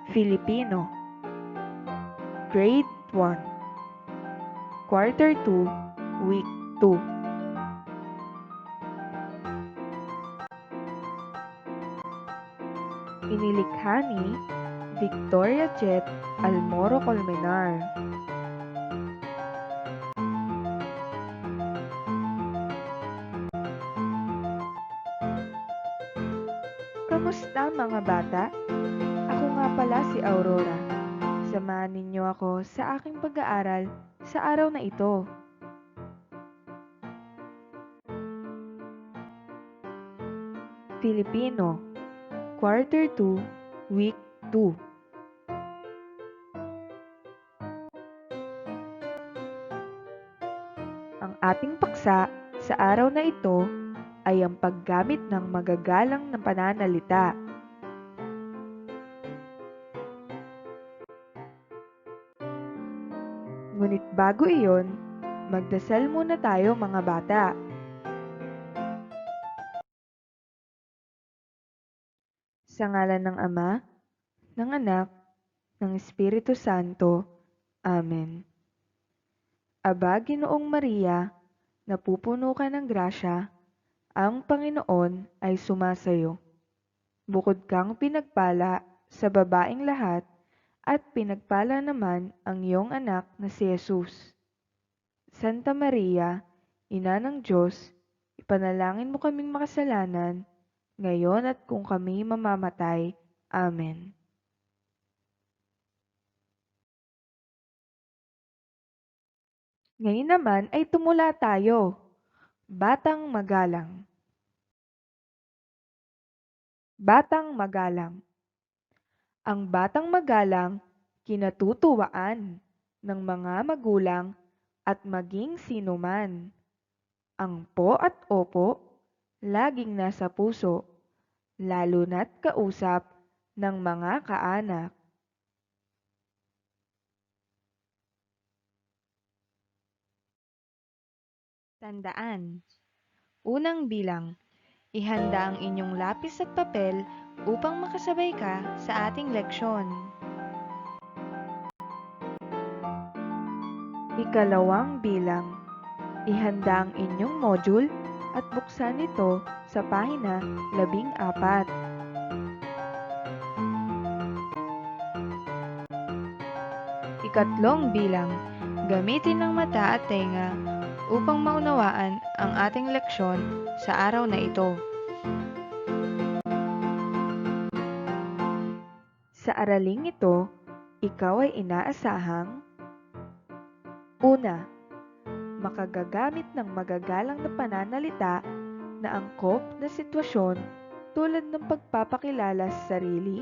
Filipino, Grade 1, Quarter 2, Week 2. Inilikha ni Victoria Jet Almoro Colmenar. Kamusta mga bata? Ako nga pala si Aurora. Samahan ninyo ako sa aking pag-aaral sa araw na ito. Filipino, Quarter 2, Week 2. Ang ating paksa sa araw na ito ay ang paggamit ng magagalang na pananalita. Ngunit bago iyon, magdasal muna tayo mga bata. Sa ngalan ng Ama, ng Anak, ng Espiritu Santo. Amen. Aba, Ginoong Maria, napupuno ka ng grasya, ang Panginoon ay sumasayo. Bukod kang pinagpala sa babaeng lahat, at pinagpala naman ang iyong anak na si Jesus. Santa Maria, Ina ng Diyos, ipanalangin mo kaming makasalanan, ngayon at kung kami mamamatay. Amen. Ngayon naman ay tumula tayo. Batang Magalang. Batang Magalang. Ang batang magalang, kinatutuwaan ng mga magulang at maging sino man. Ang po at opo, laging nasa puso, lalo na't kausap ng mga kaanak. Tandaan. Unang bilang, ihanda ang inyong lapis at papel upang makasabay ka sa ating leksyon. Ikalawang bilang, ihanda ang inyong module at buksan ito sa pahina 14. Ikatlong bilang, gamitin ang mata at tenga upang maunawaan ang ating leksyon sa araw na ito. Sa araling ito, ikaw ay inaasahang: una, makagagamit ng magagalang na pananalita na angkop na sitwasyon tulad ng pagpapakilala sa sarili,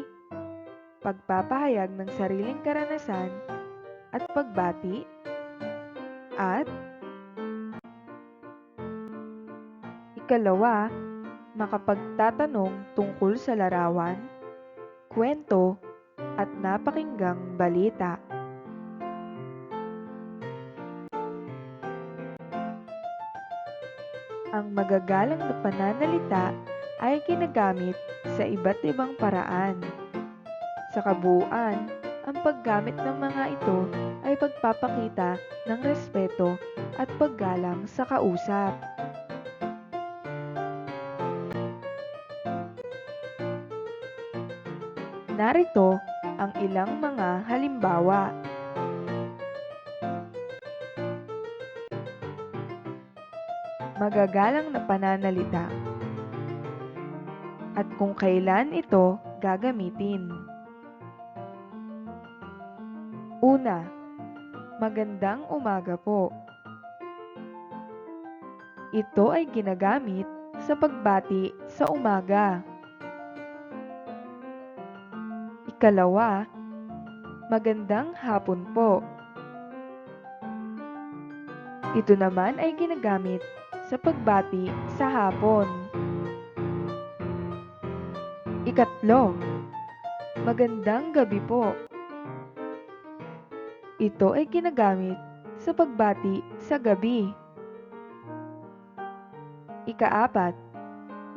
pagpapahayag ng sariling karanasan at pagbati, at ikalawa, makapagtatanong tungkol sa larawan, kwento, at napakinggang balita. Ang magagalang na pananalita ay ginagamit sa iba't ibang paraan. Sa kabuuan, ang paggamit ng mga ito ay pagpapakita ng respeto at paggalang sa kausap. Narito ang ilang mga halimbawa. Magagalang na pananalita. At kung kailan ito gagamitin. Una, magandang umaga po. Ito ay ginagamit sa pagbati sa umaga. Ikalawa, magandang hapon po. Ito naman ay ginagamit sa pagbati sa hapon. Ikatlo, magandang gabi po. Ito ay ginagamit sa pagbati sa gabi. Ikaapat,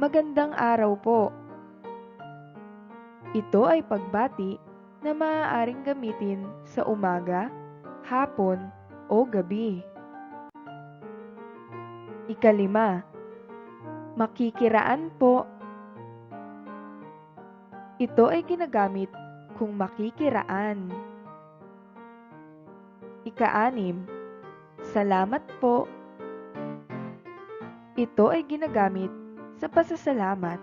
magandang araw po. Ito ay pagbati na maaaring gamitin sa umaga, hapon, o gabi. Ikalima, makikiraan po. Ito ay ginagamit kung makikiraan. Ika-anim, salamat po. Ito ay ginagamit sa pasasalamat.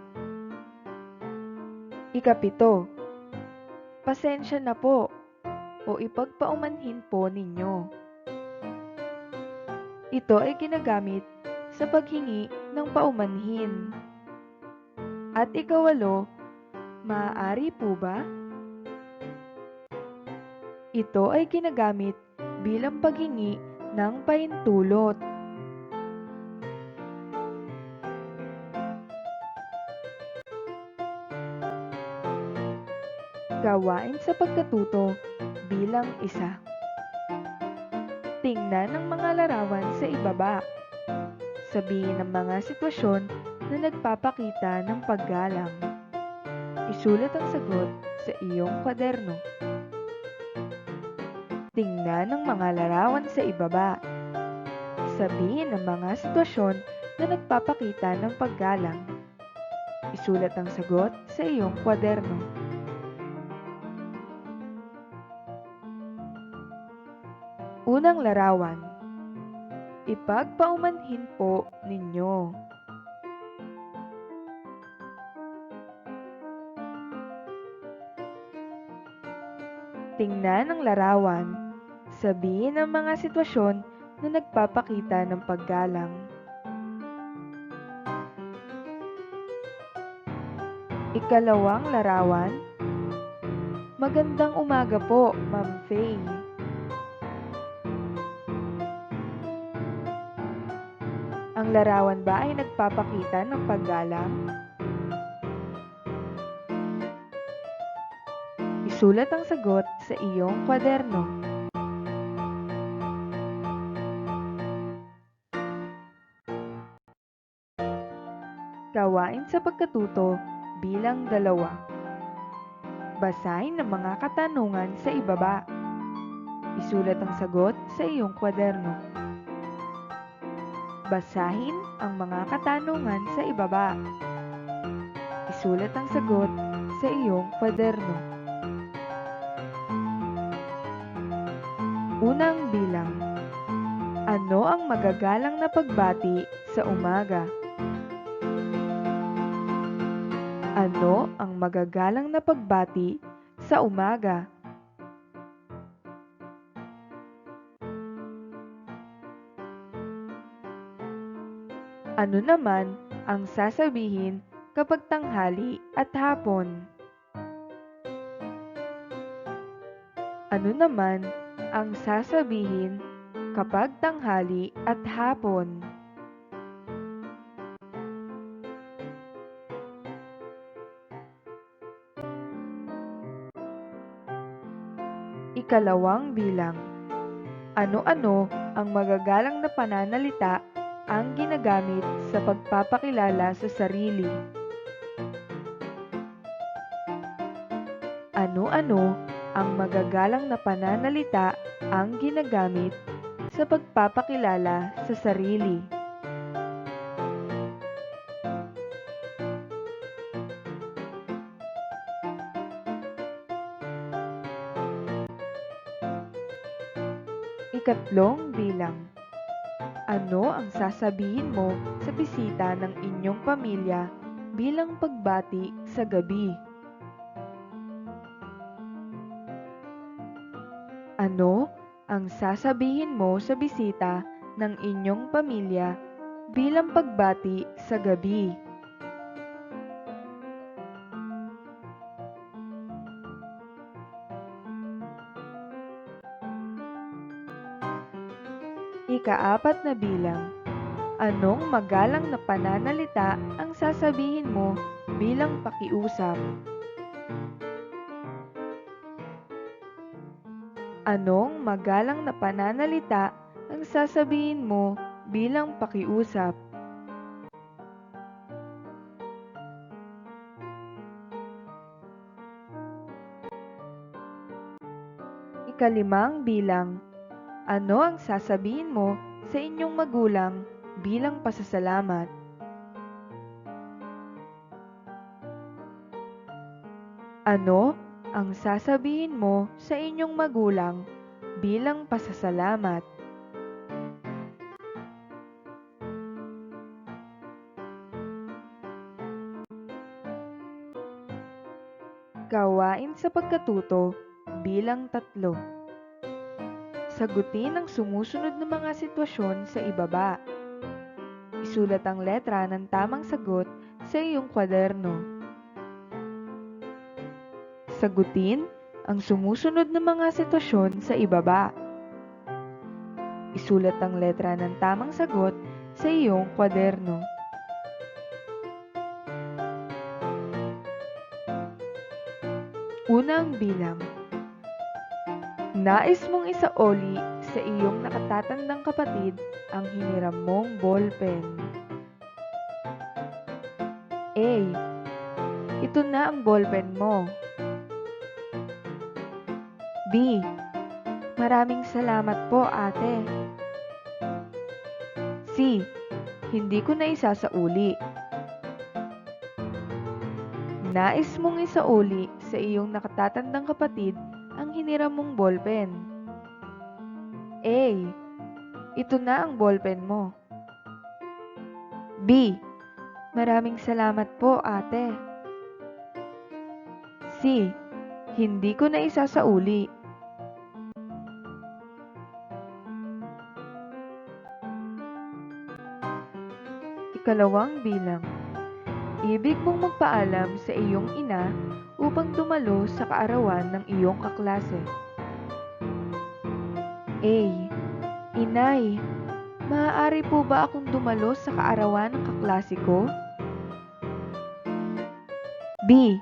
Ika-pito, pasensya na po o ipagpaumanhin po ninyo. Ito ay ginagamit sa paghingi ng paumanhin. At ika-walo, maaari po ba? Ito ay ginagamit bilang paghingi ng pahintulot. Gawain sa pagkatuto bilang isa. Tingnan ang mga larawan sa ibaba. Sabihin ang mga sitwasyon na nagpapakita ng paggalang. Isulat ang sagot sa iyong kwaderno. Tingnan ang mga larawan sa ibaba. Sabihin ang mga sitwasyon na nagpapakita ng paggalang. Isulat ang sagot sa iyong kwaderno. Unang larawan. Ipagpaumanhin po ninyo. Tingnan ang larawan. Sabihin ang mga sitwasyon na nagpapakita ng paggalang. Ikalawang larawan. Magandang umaga po, Ma'am Faye. Ang larawan ba ay nagpapakita ng paggalang? Isulat ang sagot sa iyong kwaderno. Gawain sa pagkatuto bilang 2. Basahin ang mga katanungan sa ibaba. Isulat ang sagot sa iyong kwaderno. Basahin ang mga katanungan sa ibaba. Isulat ang sagot sa iyong kwaderno. Unang bilang. Ano ang magagalang na pagbati sa umaga? Ano ang magagalang na pagbati sa umaga? Ano naman ang sasabihin kapag tanghali at hapon? Ano naman ang sasabihin kapag tanghali at hapon? Ikalawang bilang. Ano-ano ang magagalang na pananalita ang ginagamit sa pagpapakilala sa sarili? Ano-ano ang magagalang na pananalita ang ginagamit sa pagpapakilala sa sarili? Ikatlong bilang. Ano ang sasabihin mo sa bisita ng inyong pamilya bilang pagbati sa gabi? Ano ang sasabihin mo sa bisita ng inyong pamilya bilang pagbati sa gabi? Ika-4 na bilang. Anong magalang na pananalita ang sasabihin mo bilang pakiusap? Anong magalang na pananalita ang sasabihin mo bilang pakiusap? Ikalimang bilang, ano ang sasabihin mo sa inyong magulang bilang pasasalamat? Ano ang sasabihin mo sa inyong magulang bilang pasasalamat? Gawain sa pagkatuto bilang 3. Sagutin ang sumusunod na mga sitwasyon sa ibaba. Isulat ang letra ng tamang sagot sa iyong kwaderno. Sagutin ang sumusunod na mga sitwasyon sa ibaba. Isulat ang letra ng tamang sagot sa iyong kwaderno. Unang bilang. Nais mong isaoli sa iyong nakatatandang kapatid ang hiniram mong ballpen. A. Ito na ang ballpen mo. B. Maraming salamat po, ate. C. Hindi ko na isasauli. Nais mong isauli sa iyong nakatatandang kapatid ang hiniram mong ballpen. A. Ito na ang ballpen mo. B. Maraming salamat po, ate. C. Hindi ko na isasauli. Ikalawang bilang. Ibig mong magpaalam sa iyong ina upang dumalo sa kaarawan ng iyong kaklase. A. Inay, maaari po ba akong dumalo sa kaarawan ng kaklase ko? B.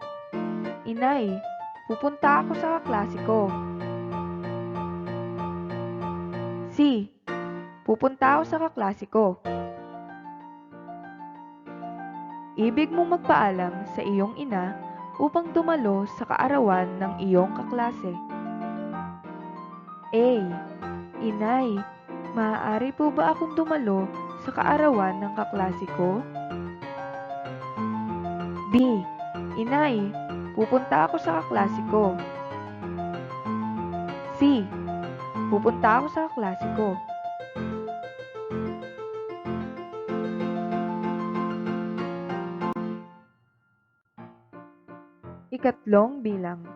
Inay, pupunta ako sa kaklase ko. C. Pupunta ako sa kaklase ko. Ibig mong magpaalam sa iyong ina upang dumalo sa kaarawan ng iyong kaklase. A. Inay, maaari po ba akong dumalo sa kaarawan ng kaklase ko? B. Inay, pupunta ako sa kaklase ko. C. Pupunta ako sa kaklase ko. Ikatlong bilang.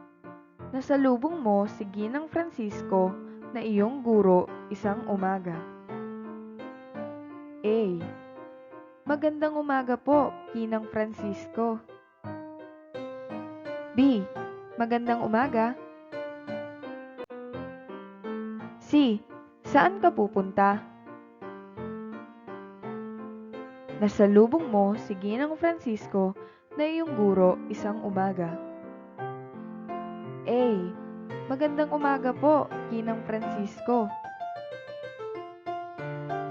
Nasalubong mo si Ginang Francisco na iyong guro isang umaga. A. Magandang umaga po, Ginang Francisco. B. Magandang umaga. C. Saan ka pupunta? Nasalubong mo si Ginang Francisco na iyong guro isang umaga. A. Magandang umaga po, Ginang Francisco.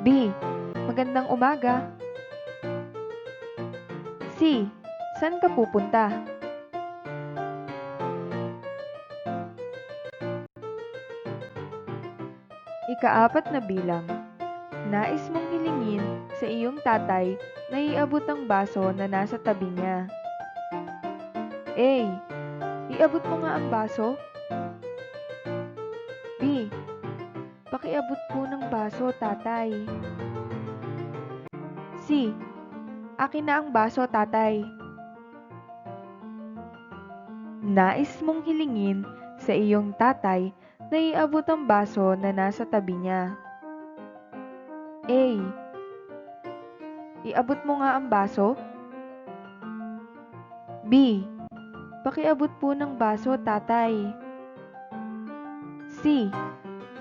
B. Magandang umaga. C. Saan ka pupunta? Ikaapat na bilang. Nais mong hilingin sa iyong tatay na iabot ang baso na nasa tabi niya. A. Iabot mo nga ang baso. B. Pakiabot po ng baso, tatay. C. Akin na ang baso, tatay. Nais mong hilingin sa iyong tatay na iabot ang baso na nasa tabi niya. A. Iabot mo nga ang baso. B. Pakiabot po ng baso, tatay. C.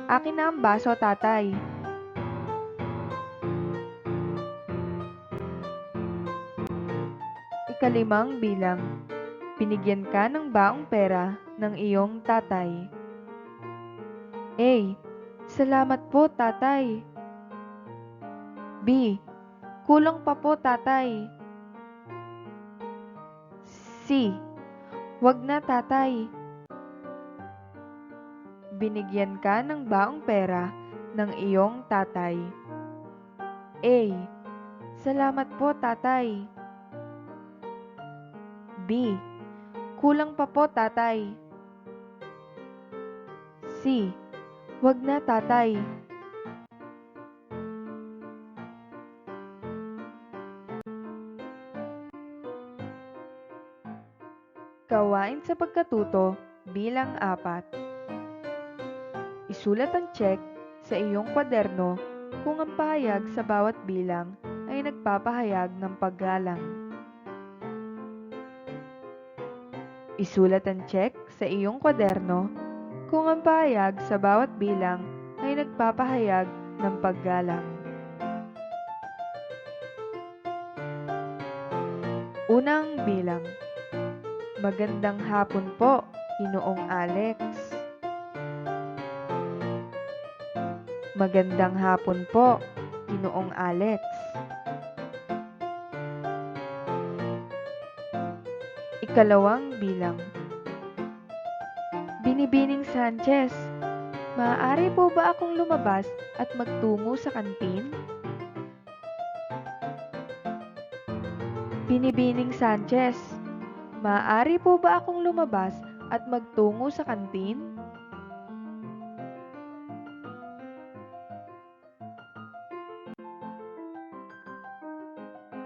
Akin na ang baso, tatay. Ikalimang bilang. Binigyan ka ng baong pera ng iyong tatay. A. Salamat po, tatay. B. Kulang pa po, tatay. C. Wag na, tatay. Binigyan ka ng baong pera ng iyong tatay. A. Salamat po, tatay. B. Kulang pa po, tatay. C. Wag na, tatay. Gawain sa pagkatuto bilang 4. Isulat ang check sa iyong kwaderno kung ang pahayag sa bawat bilang ay nagpapahayag ng paggalang. Isulat ang check sa iyong kwaderno kung ang pahayag sa bawat bilang ay nagpapahayag ng paggalang. Unang bilang. Magandang hapon po, Ginoong Alex. Magandang hapon po, Ginoong Alex. Ikalawang bilang. Binibining Sanchez, maaari po ba akong lumabas at magtungo sa kantin? Binibining Sanchez, maaari po ba akong lumabas at magtungo sa kantin?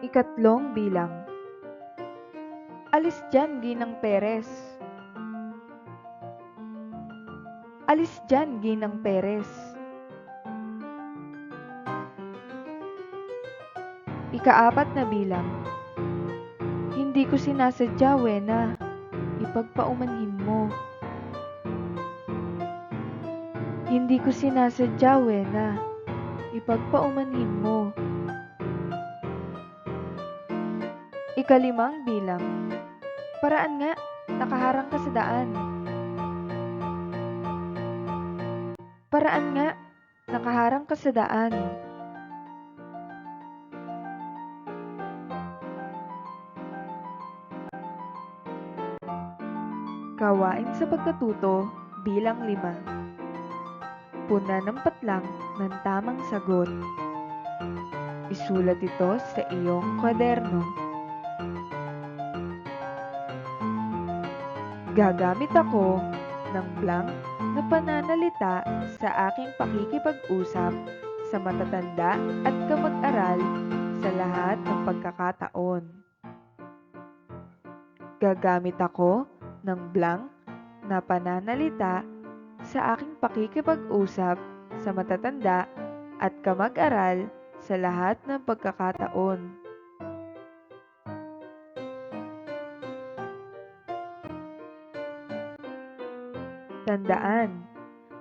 Ikatlong bilang. Alis dyan, Ginang Perez. Alis dyan, Ginang Perez. Ikaapat na bilang. Hindi ko sinasadya, Wena. Ipagpaumanhin mo. Hindi ko sinasadya, Wena. Ipagpaumanhin mo. Ikalimang bilang. Paraan nga, nakaharang ka sa daan. Paraan nga, nakaharang ka sa daan. Gawain sa pagkatuto bilang 5. Puna ng patlang ng tamang sagot. Isulat ito sa iyong kwaderno. Gagamit ako ng blank na pananalita sa aking pakikipag-usap sa matatanda at kamag-aral sa lahat ng pagkakataon. Gagamit ako ng blank na pananalita sa aking pakikipag-usap sa matatanda at kamag-aral sa lahat ng pagkakataon. Tandaan,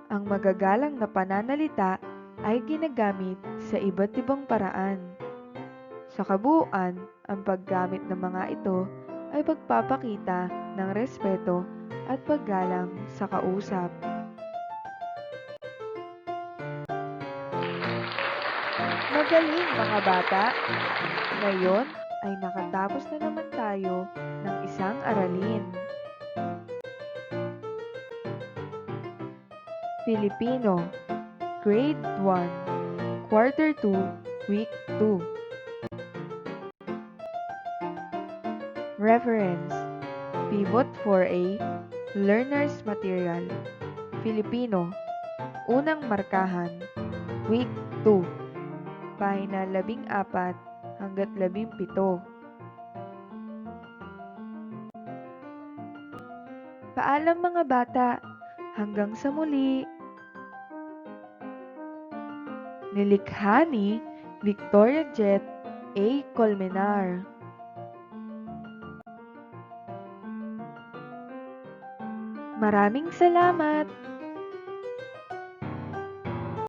ang magagalang na pananalita ay ginagamit sa iba't ibang paraan. Sa kabuuan, ang paggamit ng mga ito ay pagpapakita ng respeto at paggalang sa kausap. Magaling mga bata! Ngayon ay nakatapos na naman tayo ng isang aralin. Filipino, Grade 1, Quarter 2, Week 2. Reference: Pivot 4A, Learner's Material. Filipino, Unang Markahan, Week 2, Pahina 14 hanggat 17. Paalam mga bata, hanggang sa muli. Nilikha ni Victoria Jet A. Colmenar. Maraming salamat!